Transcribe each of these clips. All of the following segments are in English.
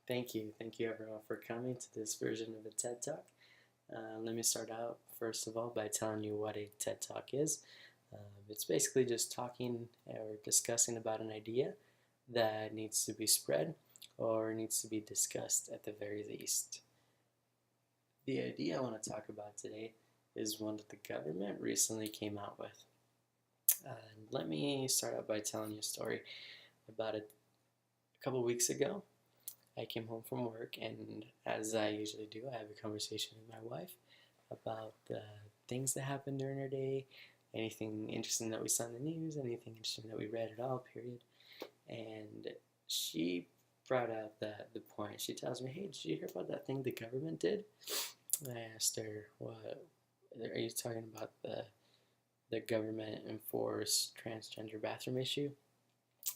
Thank you. Thank you everyone for coming to this version of a TED Talk. Let me start out first of all by telling you what a TED Talk is. It's basically just talking or discussing about an idea that needs to be spread or needs to be discussed at the very least. The idea I want to talk about today is one that the government recently came out with. Let me start out by telling you a story. About a couple weeks ago, I came home from work, and as I usually do, I have a conversation with my wife about the things that happened during her day, anything interesting that we saw in the news, anything interesting that we read at all, period. And she brought up the point. She tells me, "Hey, did you hear about that thing the government did?" And I asked her, "What are you talking about? The government enforced transgender bathroom issue?"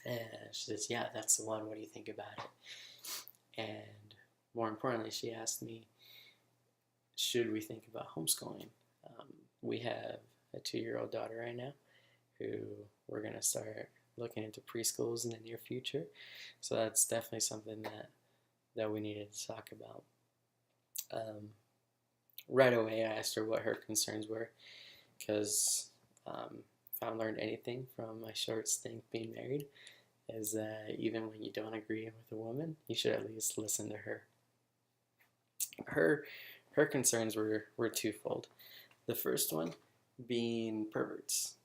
And she says, "Yeah, that's the one. What do you think about it?" And more importantly, she asked me, should we think about homeschooling? We have a 2-year-old daughter right now who we're going to start looking into preschools in the near future. So that's definitely something that we needed to talk about. Right away, I asked her what her concerns were, because if I learned anything from my short stint being married, is that even when you don't agree with a woman, you should at least listen to her. Her concerns were twofold. The first one being perverts,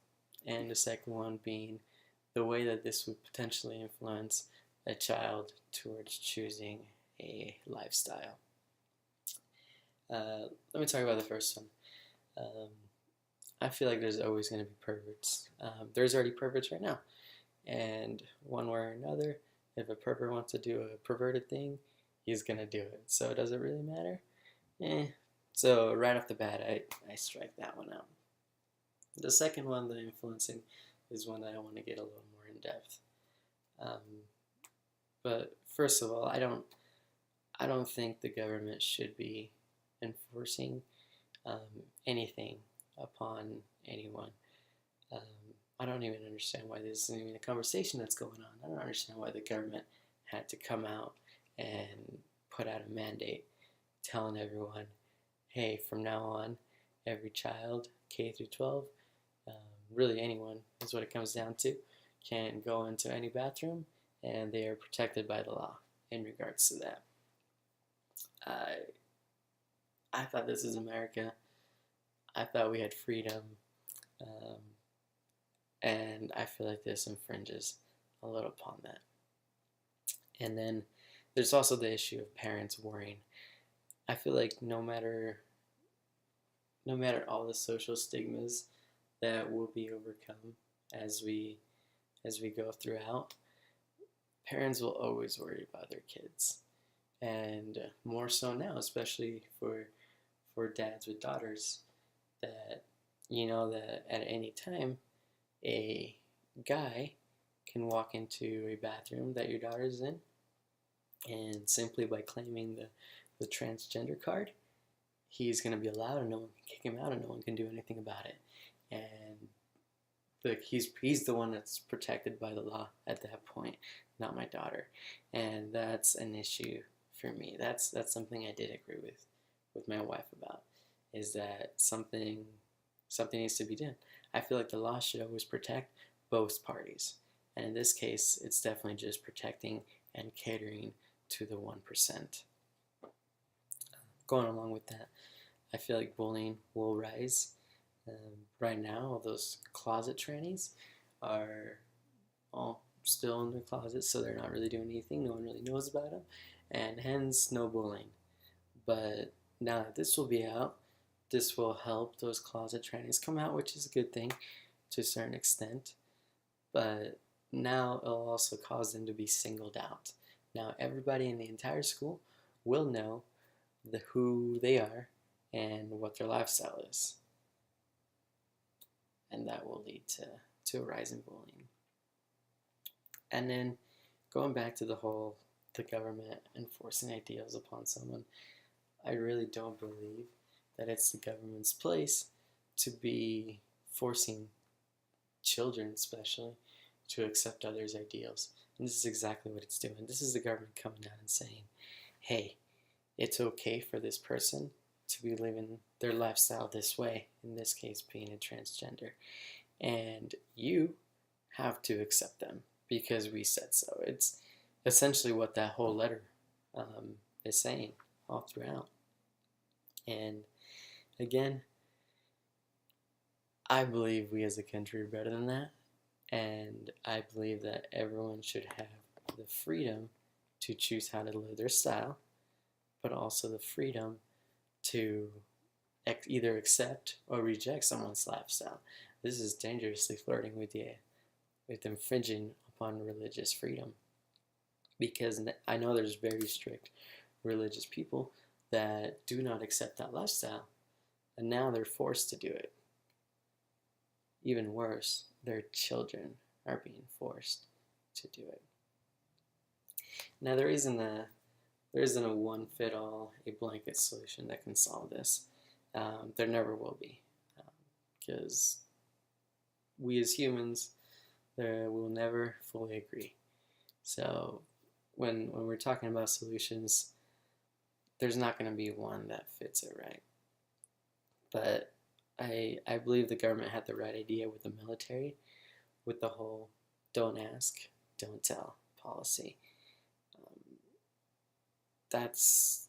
and the second one being the way that this would potentially influence a child towards choosing a lifestyle. Let me talk about the first one. I feel like there's always going to be perverts. There's already perverts right now. And one way or another, if a pervert wants to do a perverted thing, he's going to do it. So does it really matter? So right off the bat, I strike that one out. The second one, the influencing, is one that I want to get a little more in depth. But first of all, I don't think the government should be enforcing anything upon anyone. I don't even understand why this isn't even a conversation that's going on. I don't understand why the government had to come out and put out a mandate telling everyone, hey, from now on, every child, K through 12, really anyone is what it comes down to, can go into any bathroom and they are protected by the law in regards to that. I thought this is America. I thought we had freedom. And I feel like this infringes a little upon that. And then there's also the issue of parents worrying. I feel like no matter all the social stigmas that will be overcome as we go throughout, parents will always worry about their kids. And more so now, especially for dads with daughters, that that at any time a guy can walk into a bathroom that your daughter's in, and simply by claiming the transgender card, he's going to be allowed and no one can kick him out and no one can do anything about it. And he's the one that's protected by the law at that point, not my daughter. And that's an issue for me. That's something I did agree with my wife about, is that something needs to be done. I feel like the law should always protect both parties. And in this case, it's definitely just protecting and catering to the 1%. Going along with that, I feel like bullying will rise. Right now, all those closet trannies are all still in their closets, so they're not really doing anything. No one really knows about them, and hence no bullying. But now that this will be out, this will help those closet trannies come out, which is a good thing to a certain extent. But now it'll also cause them to be singled out. Now everybody in the entire school will know who they are and what their lifestyle is. And that will lead to a rise in bullying. And then going back to the government enforcing ideals upon someone, I really don't believe that it's the government's place to be forcing children, especially, to accept others' ideals. And this is exactly what it's doing. This is the government coming out and saying, hey, it's okay for this person to be living their lifestyle this way, in this case being a transgender. And you have to accept them because we said so. It's essentially what that whole letter is saying all throughout. And again, I believe we as a country are better than that. And I believe that everyone should have the freedom to choose how to live their style, but also the freedom to either accept or reject someone's lifestyle. This is dangerously flirting with infringing upon religious freedom, because I know there's very strict religious people that do not accept that lifestyle, and now they're forced to do it. Even worse, their children are being forced to do it. Now there isn't a one-fit-all, a blanket solution that can solve this. There never will be, because we as humans will never fully agree. So when we're talking about solutions, there's not going to be one that fits it right. But I believe the government had the right idea with the military, with the whole don't ask, don't tell policy. That's,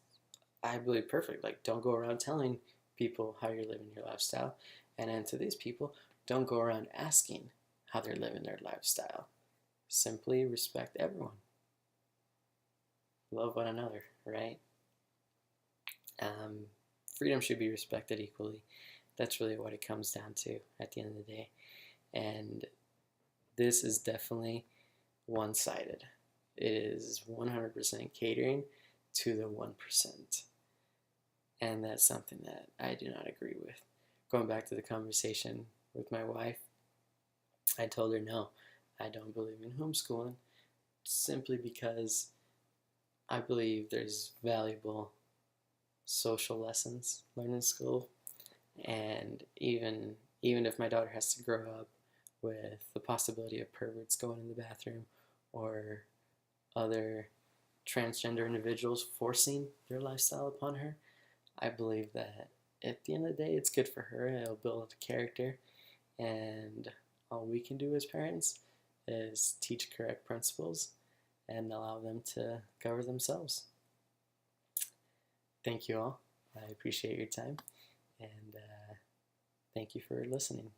I believe, perfect. Like, don't go around telling people how you're living your lifestyle. And then to these people, don't go around asking how they're living their lifestyle. Simply respect everyone. Love one another, right? Freedom should be respected equally. That's really what it comes down to at the end of the day. And this is definitely one-sided. It is 100% catering to the 1%. And that's something that I do not agree with. Going back to the conversation with my wife, I told her no, I don't believe in homeschooling, simply because I believe there's valuable social lessons learned in school. And even if my daughter has to grow up with the possibility of perverts going in the bathroom or other transgender individuals forcing their lifestyle upon her, I believe that at the end of the day, it's good for her. It'll build a character, and all we can do as parents is teach correct principles and allow them to cover themselves. Thank you all. I appreciate your time, and thank you for listening.